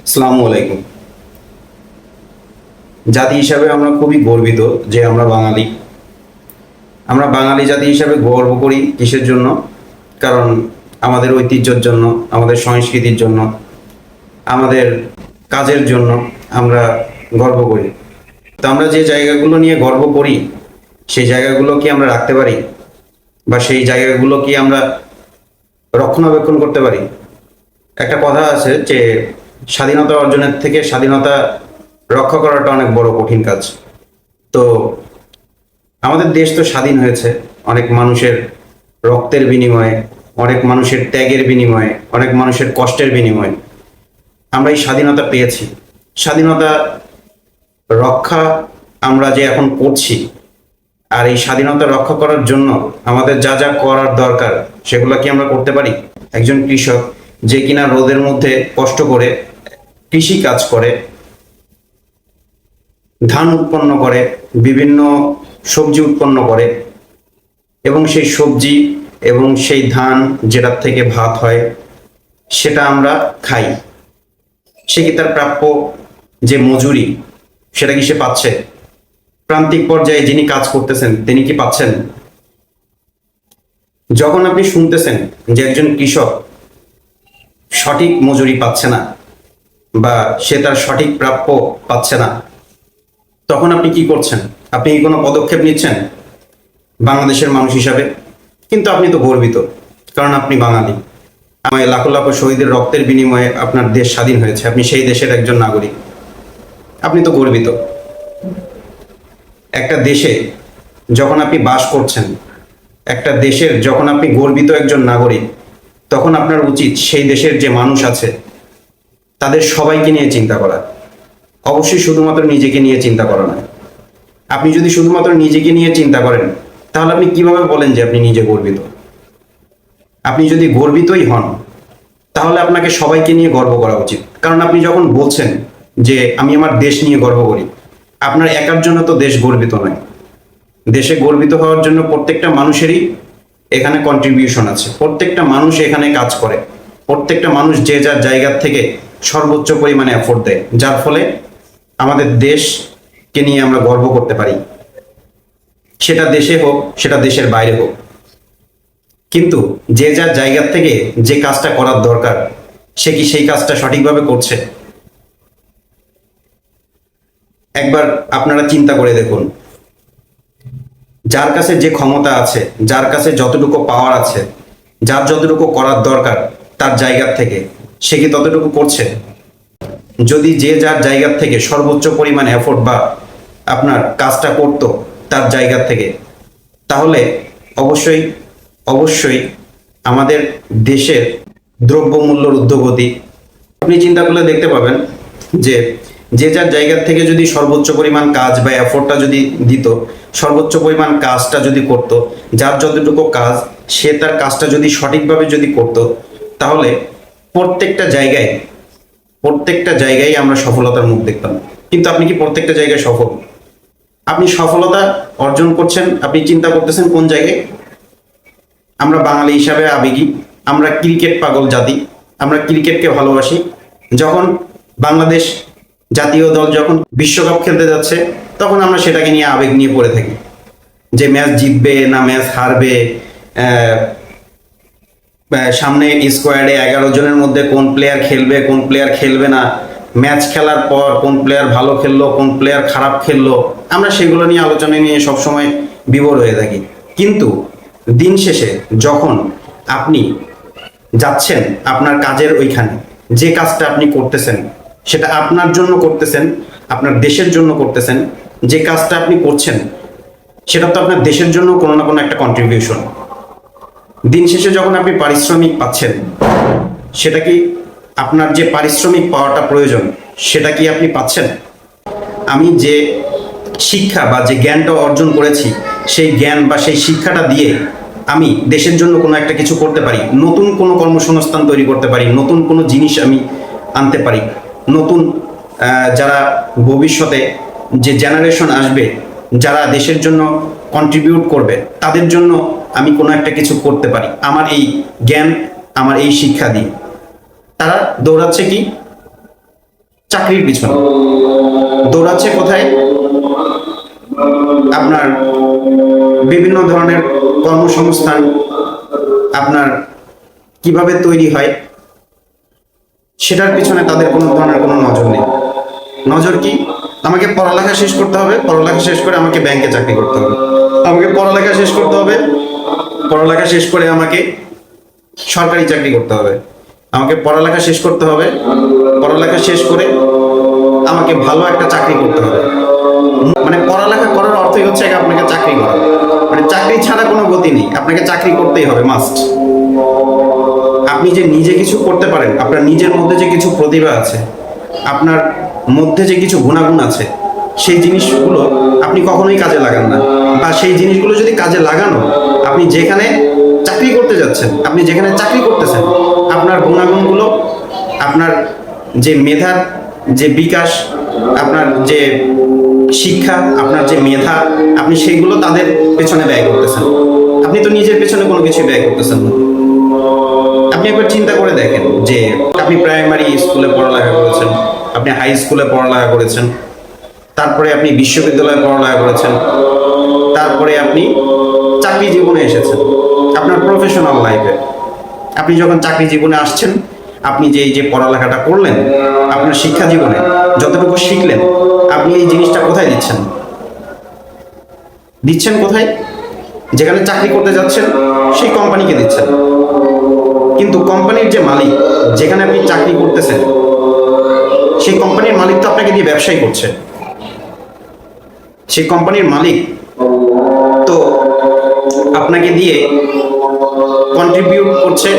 আসসালামু আলাইকুম। জাতি হিসাবে আমরা খুবই গর্বিত যে আমরা বাঙালি। আমরা বাঙালি জাতি হিসাবে গর্ব করি কিসের জন্য? কারণ আমাদের ঐতিহ্যের জন্য, আমাদের সংস্কৃতির জন্য, আমাদের কাজের জন্য আমরা গর্ব করি। তো আমরা যে জায়গাগুলো নিয়ে গর্ব করি সেই জায়গাগুলো কি আমরা রাখতে পারি, বা সেই জায়গাগুলো কি আমরা রক্ষণাবেক্ষণ করতে পারি? একটা কথা আছে যে স্বাধীনতা অর্জনের থেকে স্বাধীনতা রক্ষা করাটা অনেক বড় কঠিন কাজ। তো আমাদের দেশ তো স্বাধীন হয়েছে অনেক মানুষের রক্তের বিনিময়ে, অনেক মানুষের ত্যাগের বিনিময়ে, অনেক মানুষের কষ্টের বিনিময়ে আমরা এই স্বাধীনতা পেয়েছি। স্বাধীনতা রক্ষা আমরা যে এখন করছি, আর এই স্বাধীনতা রক্ষা করার জন্য আমাদের যা যা করার দরকার সেগুলো কি আমরা করতে পারি? একজন কৃষক যে কিনা রোদের মধ্যে কষ্ট করে কৃষি কাজ করে, ধান উৎপন্ন করে, বিভিন্ন সবজি উৎপন্ন করে, এবং সেই সবজি এবং সেই ধান যেটার থেকে ভাত হয় সেটা আমরা খাই, সে কি তার প্রাপ্য যে মজুরি সেটা কি সে পাচ্ছে? প্রান্তিক পর্যায়ে যিনি কাজ করতেছেন তিনি কি পাচ্ছেন? যখন আপনি শুনতেছেন যে একজন কৃষক সঠিক মজুরি পাচ্ছে না বা সে তার সঠিক প্রাপ্য পাচ্ছে না, তখন আপনি কি করছেন? আপনি কি কোনো পদক্ষেপ নিচ্ছেন বাংলাদেশের মানুষ হিসাবে? কিন্তু আপনি তো গর্বিত, কারণ আপনি বাঙালি। আমায় লাখো লাখো শহীদের রক্তের বিনিময়ে আপনার দেশ স্বাধীন হয়েছে, আপনি সেই দেশের একজন নাগরিক, আপনি তো গর্বিত। একটা দেশে যখন আপনি বাস করছেন, একটা দেশের যখন আপনি গর্বিত একজন নাগরিক, তখন আপনার উচিত সেই দেশের যে মানুষ আছে তাদের সবাইকে নিয়ে চিন্তা করা। অবশ্যই শুধুমাত্র নিজেকে নিয়ে চিন্তা করা নয়। আপনি যদি শুধুমাত্র নিজেকে নিয়ে চিন্তা করেন তাহলে আপনি কিভাবে বলেন যে আপনি নিজে গর্বিত? আপনি যদি গর্বিতই হন তাহলে আপনাকে সবাইকে নিয়ে গর্ব করা উচিত। কারণ আপনি যখন বলছেন যে আমি আমার দেশ নিয়ে গর্ব করি, আপনার একার জন্য তো দেশ গর্বিত নয়। দেশে গর্বিত হওয়ার জন্য প্রত্যেকটা মানুষেরই এখানে কন্ট্রিবিউশন আছে, প্রত্যেকটা মানুষ এখানে কাজ করে, প্রত্যেকটা মানুষ যে যার জায়গা থেকে সর্বোচ্চ পরিমাণে এফোর্ট দেয়, যার ফলে আমাদের দেশকে নিয়ে আমরা গর্ব করতে পারি, সেটা দেশে হোক সেটা দেশের বাইরে হোক। কিন্তু যে যার জায়গা থেকে যে কাজটা করার দরকার সে কি সেই কাজটা সঠিকভাবে করছে? একবার আপনারা চিন্তা করে দেখুন, যার কাছে যে ক্ষমতা আছে, যার কাছে যতটুকু পাওয়ার আছে, যার যতটুকু করার দরকার তার জায়গা থেকে সে কি ততটুকু করছে? যদি যে যার জায়গা থেকে সর্বোচ্চ পরিমাণ এফোর্ট বা আপনার কাজটা করত তার জায়গা থেকে, তাহলে অবশ্যই অবশ্যই আমাদের দেশের দ্রব্যমূল্যর ঊর্ধ্বগতি আপনি চিন্তা করলে দেখতে পাবেন যে যে যার জায়গা থেকে যদি সর্বোচ্চ পরিমাণ কাজ বা এফোর্টটা যদি দিত, সর্বোচ্চ পরিমাণ কাজটা যদি করত, যার যতটুকু কাজ সে তার কাজটা যদি সঠিকভাবে যদি করত, তাহলে প্রত্যেকটা জায়গায় প্রত্যেকটা জায়গায় আমরা সফলতার মুখ দেখতাম। কিন্তু আপনি কি প্রত্যেকটা জায়গায় সফল? আপনি সফলতা অর্জন করছেন, আপনি চিন্তা করতেছেন কোন জায়গায়? আমরা বাঙালি হিসাবে আবেগী, আমরা ক্রিকেট পাগল জাতি, আমরা ক্রিকেটকে ভালোবাসি। যখন বাংলাদেশ জাতীয় দল যখন বিশ্বকাপ খেলতে যাচ্ছে তখন আমরা সেটাকে নিয়ে আবেগ নিয়ে পড়ে থাকি, যে ম্যাচ জিতবে না ম্যাচ হারবে, সামনে স্কোয়াডে 11 জনের মধ্যে কোন প্লেয়ার খেলবে কোন প্লেয়ার খেলবে না, ম্যাচ খেলার পর কোন প্লেয়ার ভালো খেললো কোন প্লেয়ার খারাপ খেললো, আমরা সেগুলো নিয়ে আলোচনা নিয়ে সবসময় বিভোর হয়ে থাকি। কিন্তু দিন শেষে যখন আপনি যাচ্ছেন আপনার কাজের ওইখানে, যে কাজটা আপনি করতেছেন সেটা আপনার জন্য করতেছেন, আপনার দেশের জন্য করতেছেন, যে কাজটা আপনি করছেন সেটা তো আপনার দেশের জন্য কোনো না কোনো একটা কন্ট্রিবিউশন। দিন শেষে যখন আপনি পারিশ্রমিক পাচ্ছেন, সেটা কি আপনার যে পারিশ্রমিক পাওয়াটা প্রয়োজন সেটা কি আপনি পাচ্ছেন? আমি যে শিক্ষা বা যে জ্ঞানটা অর্জন করেছি সেই জ্ঞান বা সেই শিক্ষাটা দিয়ে আমি দেশের জন্য কোনো একটা কিছু করতে পারি, নতুন কোনো কর্মসংস্থান তৈরি করতে পারি, নতুন কোনো জিনিস আমি আনতে পারি, নতুন যারা ভবিষ্যতে যে জেনারেশন আসবে যারা দেশের জন্য কন্ট্রিবিউট করবে তাদের জন্য আমি কোনো একটা কিছু করতে পারি আমার এই জ্ঞান, আমার এই শিক্ষা দিয়ে। তারা দৌড়াচ্ছে কি চাকরির পিছনে দৌড়াচ্ছে। কোথায়? আপনার বিভিন্ন ধরনের কর্মসংস্থান আপনার কিভাবে তৈরি হয় সেটার পিছনে তাদের কোনো ধরনের কোনো নজর নেই। নজর কি? আমাকে পড়ালেখা শেষ করতে হবে, পড়ালেখা শেষ করে আমাকে ব্যাংকে চাকরি করতে হবে, আমাকে পড়ালেখা শেষ করতে হবে, পড়ালেখা শেষ করে আমাকে সরকারি চাকরি করতে হবে, আমাকে পড়ালেখা শেষ করতে হবে, পড়ালেখা শেষ করে আমাকে ভালো একটা চাকরি করতে হবে। মানে পড়ালেখা করার অর্থই হচ্ছে আপনাকে চাকরি করা। মানে চাকরি ছাড়া কোনো গতি নেই, আপনাকে চাকরি করতেই হবে, মাস্ট। আপনি যে নিজে কিছু করতে পারেন, আপনার নিজের মধ্যে যে কিছু প্রতিভা আছে, আপনার মধ্যে যে কিছু গুণাগুণ আছে, সেই জিনিসগুলো আপনি কখনোই কাজে লাগান না। বা সেই জিনিসগুলো যদি কাজে লাগানো, আপনি যেখানে চাকরি করতে যাচ্ছেন, আপনি যেখানে চাকরি করতেছেন, আপনার গুণাগুণগুলো, আপনার যে মেধার যে বিকাশ, আপনার যে শিক্ষা, আপনার যে মেধা, আপনি সেইগুলো তাদের পেছনে ব্যয় করতেছেন। আপনি তো নিজের পেছনে কোনো কিছু ব্যয় করতেছেন না। আপনি একবার চিন্তা করে দেখেন যে আপনি প্রাইমারি স্কুলে পড়ালেখা করেছেন, আপনি হাই স্কুলে পড়ালেখা করেছেন, তারপরে আপনি বিশ্ববিদ্যালয়ে পড়ালেখা করেছেন, তারপরে আপনি চাকরি জীবনে এসেছেন, আপনার প্রফেশনাল লাইফে। আপনি যখন চাকরি জীবনে আসছেন, আপনি যে এই যে পড়ালেখাটা করলেন, আপনার শিক্ষা জীবনে যতটুকু শিখলেন, আপনি এই জিনিসটা কোথায় দিচ্ছেন? দিচ্ছেন কোথায়? যেখানে চাকরি করতে যাচ্ছেন সেই কোম্পানিকে দিচ্ছেন। কিন্তু কোম্পানির যে মালিক, যেখানে আপনি চাকরি করতেছেন, সেই কোম্পানির মালিক তো আপনাকে দিয়ে ব্যবসায় করছে। সেই কোম্পানির মালিক তো আপনাকে দিয়ে কন্ট্রিবিউট করছে,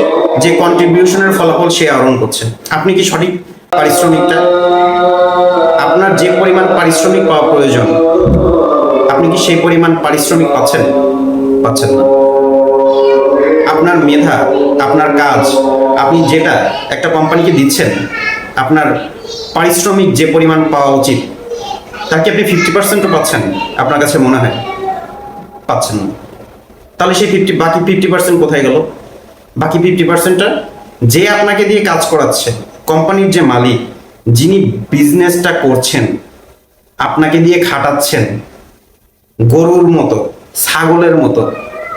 যে কন্ট্রিবিউশনের ফলাফল সে আহরণ করছে। আপনি কি সঠিক পারিশ্রমিকটা, আপনার যে পরিমাণ পারিশ্রমিক পাওয়া প্রয়োজন, আপনি কি সেই পরিমাণ পারিশ্রমিক পাচ্ছেন? পাচ্ছেন না। আপনার মেধা, আপনার কাজ, আপনি যেটা একটা কোম্পানিকে দিচ্ছেন, আপনার পারিশ্রমিক যে পরিমাণ পাওয়া উচিত, তার কি আপনি 50%ও পাচ্ছেন? আপনার কাছে মনে হয় পাচ্ছেন না। তাহলে সেই বাকি 50% কোথায় গেল? বাকি 50%টা যে আপনাকে দিয়ে কাজ করাচ্ছে, কোম্পানির যে মালিক, যিনি বিজনেসটা করছেন, আপনাকে দিয়ে খাটাচ্ছেন, গরুর মতো, ছাগলের মতো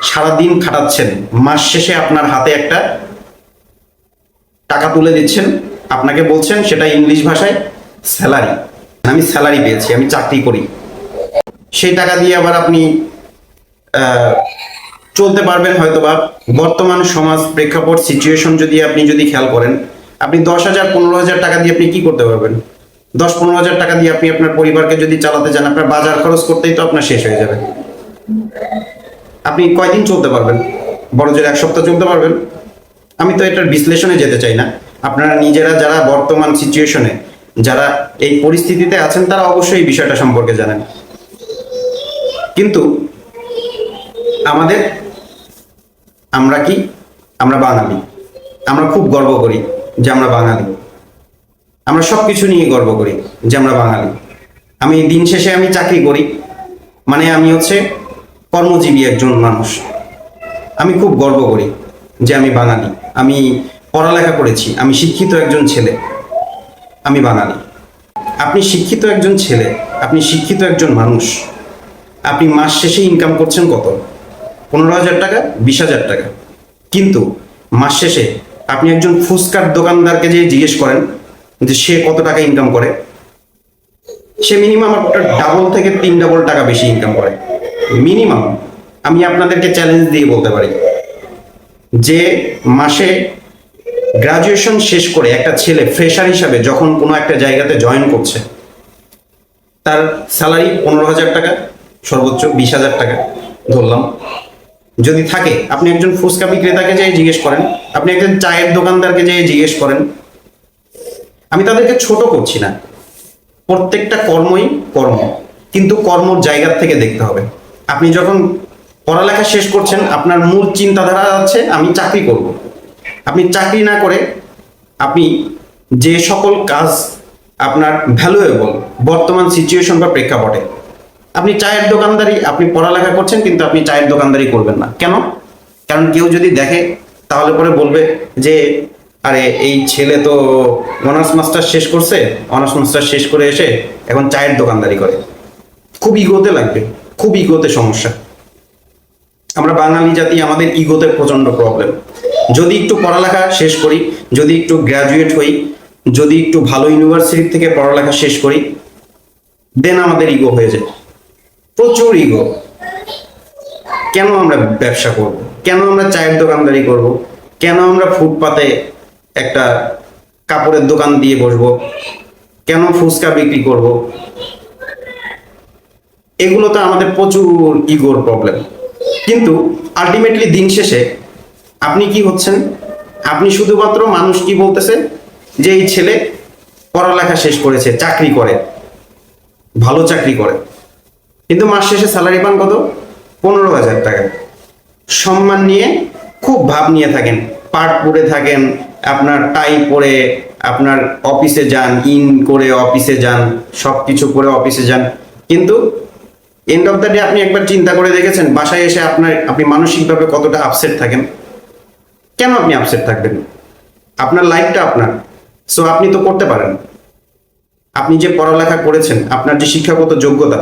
সারাদিন খাটাচ্ছেন, মাস শেষে আপনার হাতে একটা টাকা তুলে দিচ্ছেন, আপনাকে বলছেন, সেটা ইংলিশ ভাষায় স্যালারি। আমি স্যালারি পেয়েছি, আমি চাকরি করি। সেই টাকা দিয়ে আবার আপনি চলতে পারবেন হয়তোবা। বর্তমান সমাজ প্রেক্ষাপট সিচুয়েশন যদি খেয়াল করেন, আপনি 10,000 15,000 টাকা দিয়ে আপনি কি করতে পারবেন? 10-15,000 টাকা দিয়ে আপনি আপনার পরিবারকে যদি চালাতে যান, আপনার বাজার খরচ করতেই তো আপনার শেষ হয়ে যাবে। আপনি কয়দিন চলতে পারবেন? বড় জোর 1 সপ্তাহ চলতে পারবেন। আমি তো এটার বিশ্লেষণে যেতে চাই না। আপনারা নিজেরা যারা বর্তমান সিচুয়েশনে, যারা এই পরিস্থিতিতে আছেন, তারা অবশ্যই এই বিষয়টা সম্পর্কে জানেন। কিন্তু আমরা কি? আমরা বাঙালি। আমরা খুব গর্ব করি যে আমরা বাঙালি। আমরা সবকিছু নিয়ে গর্ব করি যে আমরা বাঙালি। আমি দিন শেষে আমি চাকরি করি, মানে আমি হচ্ছে কর্মজীবী একজন মানুষ। আমি খুব গর্ব করি যে আমি বাঙালি। আমি পড়ালেখা করেছি, আমি শিক্ষিত একজন ছেলে, আমি বাঙালি। আপনি শিক্ষিত একজন ছেলে, আপনি শিক্ষিত একজন মানুষ, আপনি মাস শেষে ইনকাম করছেন কত? 15,000 টাকা, 20,000 টাকা। কিন্তু মাস শেষে আপনি একজন ফুচকার দোকানদারকে যে জিজ্ঞেস করেন যে সে কত টাকা ইনকাম করে, সে মিনিমাম আপনার ডাবল থেকে 3 ডাবল টাকা বেশি ইনকাম করে মিনিমাম। আমি আপনাদেরকে চ্যালেঞ্জ দিয়ে বলতে পারি যে মাসে গ্রাজুয়েশন শেষ করে একটা ছেলে ফ্রেশার হিসাবে যখন কোনো একটা জায়গাতে জয়েন করছে, তার স্যালারি 15,000 টাকা, সর্বোচ্চ 20,000 টাকা ধরলাম যদি থাকে। আপনি একজন ফুচকা বিক্রেতাকে যেয়ে জিজ্ঞেস করেন, আপনি একজন চায়ের দোকানদারকে যেয়ে জিজ্ঞেস করেন। আমি তাদেরকে ছোট করছি না, প্রত্যেকটা কর্মই কর্ম, কিন্তু কর্মর জায়গা থেকে দেখতে হবে। আপনি যখন পড়ালেখা শেষ করছেন, আপনার মূল চিন্তাধারা আছে আমি চাকরি করব। আপনি চাকরি না করে আপনি যে সকল কাজ আপনার ভ্যালুয়েবল বর্তমান সিচুয়েশন বা প্রেক্ষাপটে, আপনি চায়ের দোকানদারি, আপনি পড়ালেখা করছেন কিন্তু আপনি চায়ের দোকানদারি করবেন না। কেন? কারণ কেউ যদি দেখে তাহলে পরে বলবে যে আরে এই ছেলে তো অনার্স মাস্টার শেষ করছে, অনার্স মাস্টার শেষ করে এসে এখন চায়ের দোকানদারি করে। খুব ইগোতে লাগবে, খুব ইগোতে সমস্যা। আমরা বাঙালি জাতি, আমাদের ইগোতে প্রচন্ড প্রবলেম। যদি একটু পড়ালেখা শেষ করি, যদি একটু গ্রাজুয়েট হই, যদি একটু ভালো ইউনিভার্সিটি থেকে পড়ালেখা শেষ করি, দেন আমাদের ইগো হয়ে যায়, প্রচুর ইগো। কেন আমরা ব্যবসা করব? কেন আমরা চায়ের দোকানদারি করব? কেন আমরা ফুটপাতে একটা কাপড়ের দোকান দিয়ে বসবো? কেন ফুচকা বিক্রি করব? এগুলো তো আমাদের প্রচুর ইগোর প্রবলেম। কিন্তু আলটিমেটলি দিন শেষে আপনি কি হচ্ছেন? আপনি শুধুমাত্র মানুষ কি বলতেছে যে এই ছেলে পড়ালেখা শেষ করেছে, চাকরি করে, ভালো চাকরি করে, কিন্তু মাস শেষে স্যালারি পান কত? 15,000 টাকা। সম্মান নিয়ে খুব ভাব নিয়ে থাকেন, পাট পরে থাকেন, আপনার টাই পরে আপনার অফিসে যান, ইন করে অফিসে যান, সব কিছু করে অফিসে যান, কিন্তু এন্ড অফ দ্য ডে আপনি একবার চিন্তা করে দেখেছেন বাসায় এসে আপনি মানসিকভাবে কতটা আপসেট থাকেন? কেন আপনি আপসেট থাকবেন? আপনার লাইফটা আপনার, সো আপনি তো করতে পারেন। আপনি যে পড়ালেখা করেছেন, আপনার যে শিক্ষাগত যোগ্যতা,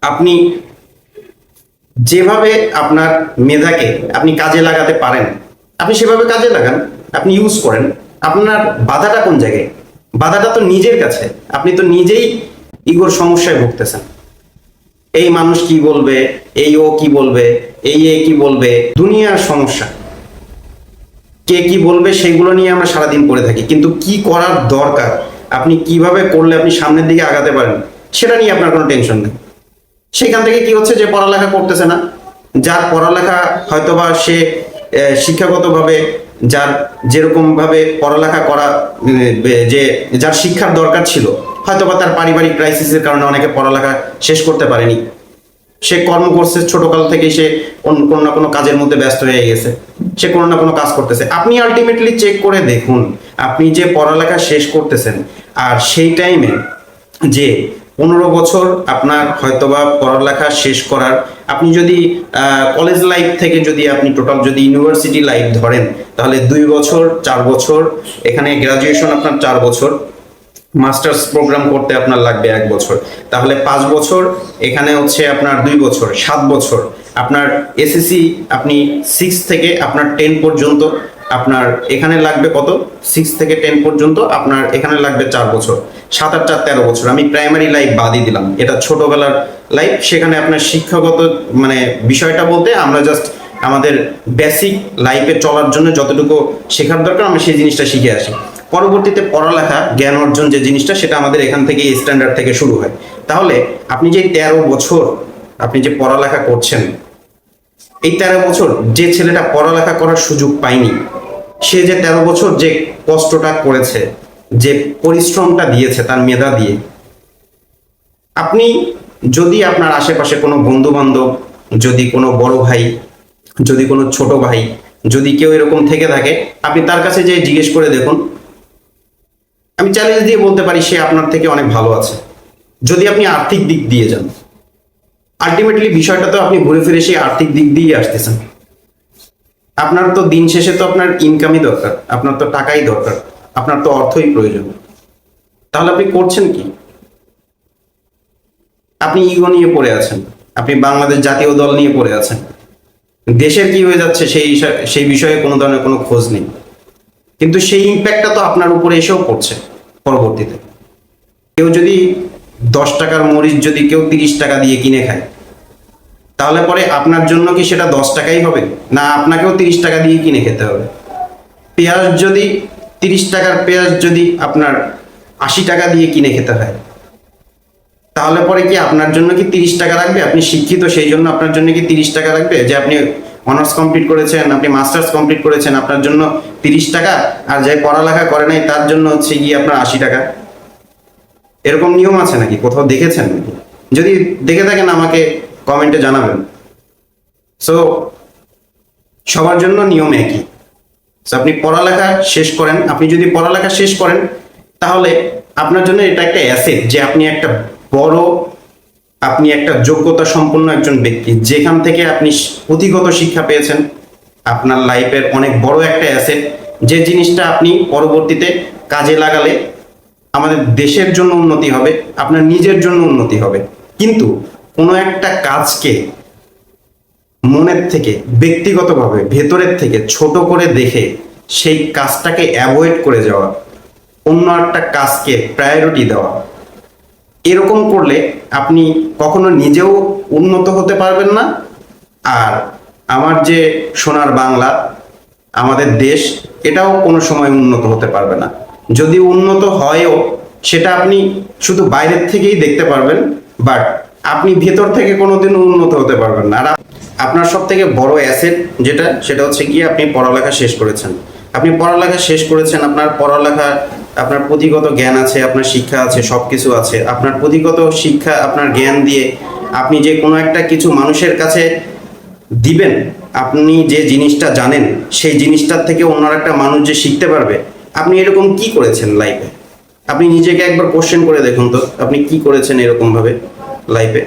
আপনি যেভাবে আপনার মেধাকে আপনি কাজে লাগাতে পারেন, আপনি সেভাবে কাজে লাগান, আপনি ইউজ করেন। আপনার বাধাটা কোন জায়গায়? বাধাটা তো নিজের কাছে। আপনি তো নিজেই ইগোর সমস্যায় ভুগতেছেন। এই মানুষ কি বলবে, এই ও কি বলবে, এই এ কি বলবে, দুনিয়ার সমস্যা। কে কি বলবে সেগুলো নিয়ে আমরা সারাদিন পড়ে থাকি, কিন্তু কি করার দরকার, আপনি কিভাবে করলে আপনি সামনের দিকে আগাতে পারেন, সেটা নিয়ে আপনার কোনো টেনশন নেই। সেখান থেকে কি হচ্ছে, যে পড়ালেখা করতেছে না, যার পড়ালেখা হয়তোবা সে শিক্ষাগতভাবে যার যেরকম ভাবে পড়ালেখা করা যে যার শিক্ষার দরকার ছিল, হয়তোবা তার পারিবারিক ক্রাইসিসের কারণে অনেকে পড়ালেখা শেষ করতে পারেনি, সে কর্ম করছে, ছোটকাল থেকেই সে কোনো না কোনো কাজের মধ্যে ব্যস্ত হয়ে গেছে, সে কোনো না কোনো কাজ করতেছে। আপনি আলটিমেটলি চেক করে দেখুন, আপনি যে পড়ালেখা শেষ করতেছেন আর সেই টাইমে যে 15 বছর আপনার হয়তোবা পড়ালেখা শেষ করার, আপনি যদি কলেজ লাইফ থেকে যদি আপনি টোটাল যদি ইউনিভার্সিটি লাইফ ধরেন, তাহলে 2 বছর 4 বছর, এখানে গ্রাজুয়েশন আপনার 4 বছর, মাস্টার্স প্রোগ্রাম করতে আপনার লাগবে 1 বছর, তাহলে 5 বছর, এখানে হচ্ছে আপনার 2 বছর, 7 বছর। আপনার এসএসসি আপনি 6 থেকে আপনার 10 পর্যন্ত, আপনার এখানে লাগবে কত? 6 থেকে 10 পর্যন্ত আপনার এখানে লাগবে 4 বছর, 7 আর 4 13 বছর। আমি প্রাইমারি লাইফ বাদই দিলাম, এটা ছোটবেলার লাইফ। সেখানে আপনার শিক্ষাগত মানে বিষয়টা বলতে আমরা জাস্ট আমাদের বেসিক লাইফে চলার জন্য যতটুকু শেখার দরকার আমরা সেই জিনিসটা শিখে আসি। পরবর্তীতে পড়ালেখা, জ্ঞান অর্জন যে জিনিসটা, সেটা আমাদের এখান থেকে স্ট্যান্ডার্ড থেকে শুরু হয়। তাহলে আপনি যে 13 বছর আপনি যে পড়ালেখা করছেন, এই 13 বছর যে ছেলেটা পড়ালেখা করার সুযোগ পায়নি, সে যে 13 বছর যে কষ্টটা করেছে, যে পরিশ্রমটা দিয়েছে তার মেধা দিয়ে, আপনি যদি আপনার আশেপাশে কোনো বন্ধু বান্ধব, যদি কোনো বড় ভাই, যদি কোনো ছোট ভাই, যদি কেউ এরকম থেকে থাকে, আপনি তার কাছে যে জিজ্ঞেস করে দেখুন, আমি চ্যালেঞ্জ দিয়ে বলতে পারি সে আপনার থেকে অনেক ভালো আছে, যদি আপনি আর্থিক দিক দিয়ে যান। আলটিমেটলি বিষয়টা তো আপনি ঘুরে ফিরে সেই আর্থিক দিক দিয়ে আসতেছেন। আপনার তো দিন শেষে তো আপনার ইনকামই দরকার, আপনার তো টাকাই দরকার, আপনার তো অর্থই প্রয়োজন। তাহলে আপনি করছেন কি? আপনি ইগো নিয়ে পড়ে আছেন, আপনি বাংলাদেশ জাতীয় দল নিয়ে পড়ে আছেন, দেশের কি হয়ে যাচ্ছে সেই বিষয়ে কোনো ধরনের কোনো খোঁজ নেই। কিন্তু সেই ইম্প্যাক্টটা তো আপনার উপরে এসেও পড়ছে পরবর্তীতে। কেউ যদি 10 টাকার মরিচ যদি কেউ 30 টাকা দিয়ে কিনে খায়, তাহলে পরে আপনার জন্য কি সেটা 10 টাকাই হবে, না আপনাকেও 30 টাকা দিয়ে কিনে খেতে হবে? পেঁয়াজ যদি 30 টাকার পেঁয়াজ যদি আপনার 80 টাকা দিয়ে কিনে খেতে হয়, তাহলে পরে কি আপনার জন্য কি 30 টাকা লাগবে? আপনি শিক্ষিত সেই জন্য আপনার জন্য কি 30 টাকা লাগবে? যে আপনি অনার্স কমপ্লিট করেছেন, আপনি মাস্টার্স কমপ্লিট করেছেন, আপনার জন্য 30 টাকা, আর যাই পড়ালেখা করে নাই তার জন্য হচ্ছে গিয়ে আপনার 80 টাকা। এরকম নিয়ম আছে নাকি? কোথাও দেখেছেন নাকি? যদি দেখে থাকেন আমাকে কমেন্টে জানাবেন। সো সবার জন্য নিয়ম একই। সো আপনি পড়ালেখা শেষ করেন, আপনি যদি পড়ালেখা শেষ করেন তাহলে আপনার জন্য এটা একটা অ্যাসেট, যে আপনি একটা বড়, আপনি একটা যোগ্যতা সম্পন্ন একজন ব্যক্তি, যেখান থেকে আপনি পুঁথিগত শিক্ষা পেয়েছেন, আপনার লাইফের অনেক বড় একটা অ্যাসেট। যে জিনিসটা আপনি পরবর্তীতে কাজে লাগালে আমাদের দেশের জন্য উন্নতি হবে, আপনার নিজের জন্য উন্নতি হবে। কিন্তু কোনো একটা কাজকে মনের থেকে, ব্যক্তিগতভাবে, ভেতরের থেকে ছোট করে দেখে সেই কাজটাকে অ্যাভয়েড করে যাওয়া, অন্য একটা কাজকে প্রায়োরিটি দেওয়া, এরকম করলে আপনি কখনো নিজেও উন্নত হতে পারবেন না। আর আমার যে সোনার বাংলা, আমাদের দেশ, এটাও কোনো সময় উন্নত হতে পারবে না। যদি উন্নত হয়ও, সেটা আপনি শুধু বাইরের থেকেই দেখতে পারবেন, বাট আপনি ভেতর থেকে কোনোদিনও উন্নত হতে পারবেন না। আর আপনার সব থেকে বড় অ্যাসেট সেটা হচ্ছে গিয়ে আপনি পড়ালেখা শেষ করেছেন। আপনি পড়ালেখা শেষ করেছেন, আপনার পড়ালেখা, আপনার পুঁথিগত জ্ঞান আছে, আপনার শিক্ষা আছে, সব কিছু আছে। আপনার পুঁথিগত শিক্ষা, আপনার জ্ঞান দিয়ে আপনি যে কোনো একটা কিছু মানুষের কাছে দিবেন, আপনি যে জিনিসটা জানেন সেই জিনিসটার থেকে অন্য একটা মানুষ যে শিখতে পারবে। আপনি এরকম কি করেছেন লাইফে? আপনি নিজেকে একবার কোশ্চেন করে দেখুন তো, আপনি কি করেছেন এরকম ভাবে লাইফে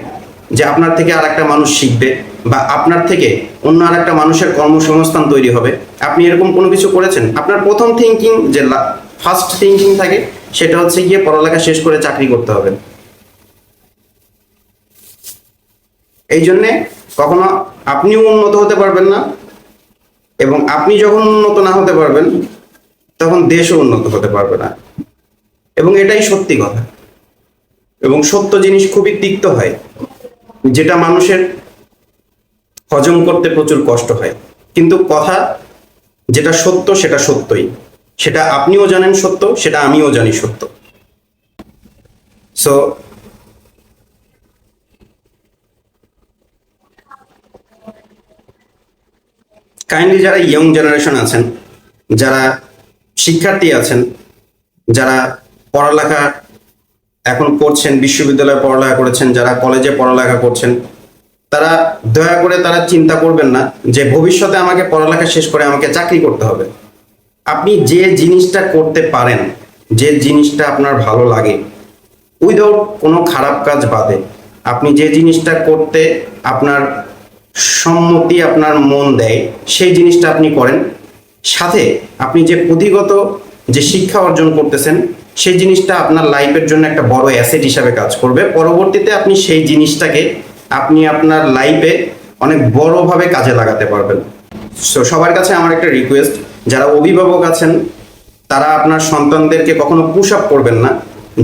যে আপনার থেকে আর একটা মানুষ শিখবে, বা আপনার থেকে অন্য আর একটা মানুষের কর্মসংস্থান তৈরি হবে? আপনি এরকম কোনো কিছু করেছেন? আপনার প্রথম থিঙ্কিং, যে ফার্স্ট থিঙ্কিং থাকে, সেটা হচ্ছে গিয়ে পড়ালেখা শেষ করে চাকরি করতে হবে। এই জন্যে কখনো আপনিও উন্নত হতে পারবেন না, এবং আপনি যখন উন্নত না হতে পারবেন তখন দেশও উন্নত হতে পারবে না। এবং এটাই সত্যি কথা। এবং সত্য জিনিস খুবই তিক্ত হয়, যেটা মানুষের হজম করতে প্রচুর কষ্ট হয়। কিন্তু কথা যেটা সত্য সেটা সত্যই, সেটা আপনিও জানেন সত্য, সেটা আমিও জানি সত্য। সো কাইন্ডলি যারা ইয়ং জেনারেশন আছেন, যারা শিক্ষার্থী আছেন, যারা পড়ালেখা এখন করছেন, বিশ্ববিদ্যালয়ে পড়ালেখা করেছেন, যারা কলেজে পড়ালেখা করছেন, তারা দয়া করে তারা চিন্তা করবেন না যে ভবিষ্যতে আমাকে পড়ালেখা শেষ করে আমাকে চাকরি করতে হবে। আপনি যে জিনিসটা করতে পারেন, যে জিনিসটা আপনার ভালো লাগে, উইদাউট কোনো খারাপ কাজ বাদে, আপনি যে জিনিসটা করতে আপনার সম্মতি, আপনার মন দেয়, সেই জিনিসটা আপনি করেন। সাথে আপনি যে পুঁথিগত যে শিক্ষা অর্জন করতেছেন, সেই জিনিসটা আপনার লাইফের জন্য একটা বড় অ্যাসেট হিসাবে কাজ করবে। পরবর্তীতে আপনি সেই জিনিসটাকে আপনি আপনার লাইফে অনেক বড়ভাবে কাজে লাগাতে পারবেন। সো সবার কাছে আমার একটা রিকোয়েস্ট, যারা অভিভাবক আছেন, তারা আপনার সন্তানদেরকে কখনো পুশ আপ করবেন না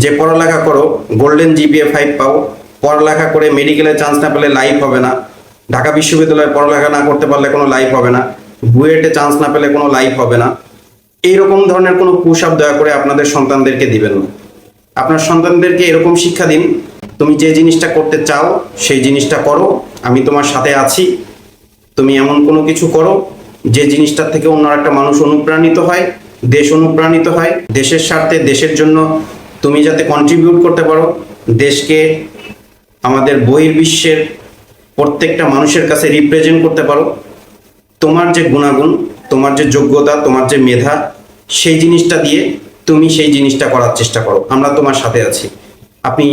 যে পড়ালেখা করো, গোল্ডেন জিপিএ 5 পাও, পড়ালেখা করে মেডিকেলে চান্স না পেলে লাইফ হবে না, ঢাকা বিশ্ববিদ্যালয়ে পড়ালেখা না করতে পারলে কোনো লাইফ হবে না, বুয়েটে চান্স না পেলে কোনো লাইফ হবে না। এইরকম ধরনের কোনো পুশ আপ দয়া করে আপনাদের সন্তানদেরকে দিবেন না। আপনার সন্তানদেরকে এরকম শিক্ষা দিন, তুমি যে জিনিসটা করতে চাও সেই জিনিসটা করো, আমি তোমার সাথে আছি। তুমি এমন কোনো কিছু করো যে জিনিসটার থেকে অন্য একটা মানুষ অনুপ্রাণিত হয়, দেশ অনুপ্রাণিত হয়। দেশের স্বার্থে, দেশের জন্য তুমি যাতে কন্ট্রিবিউট করতে পারো, দেশকে আমাদের বহির্বিশ্বের প্রত্যেকটা মানুষের কাছে রিপ্রেজেন্ট করতে পারো। তোমার যে গুণাগুণ, তোমার যে যোগ্যতা, তোমার যে মেধা, সেই জিনিসটা দিয়ে তুমি সেই জিনিসটা করার চেষ্টা করো। আমরা তোমার সাথে আছি। আপনি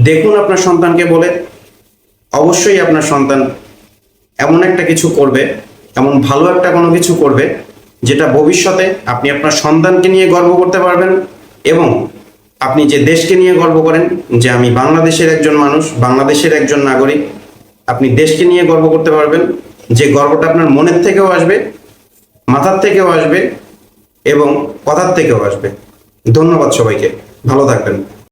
দেখুন আপনার সন্তানকে বলে, অবশ্যই আপনার সন্তান এমন একটা কিছু করবে, এমন ভালো একটা কোনো কিছু করবে, যেটা ভবিষ্যতে আপনি আপনার সন্তানকে নিয়ে গর্ব করতে পারবেন। এবং আপনি যে দেশকে নিয়ে গর্ব করেন, যে আমি বাংলাদেশের একজন মানুষ, বাংলাদেশের একজন নাগরিক, আপনি দেশকে নিয়ে গর্ব করতে পারবেন। যে গর্বটা আপনার মনের থেকেও আসবে, মাথার থেকেও আসবে, এবং কথার থেকেও আসবে। ধন্যবাদ সবাইকে, ভালো থাকবেন।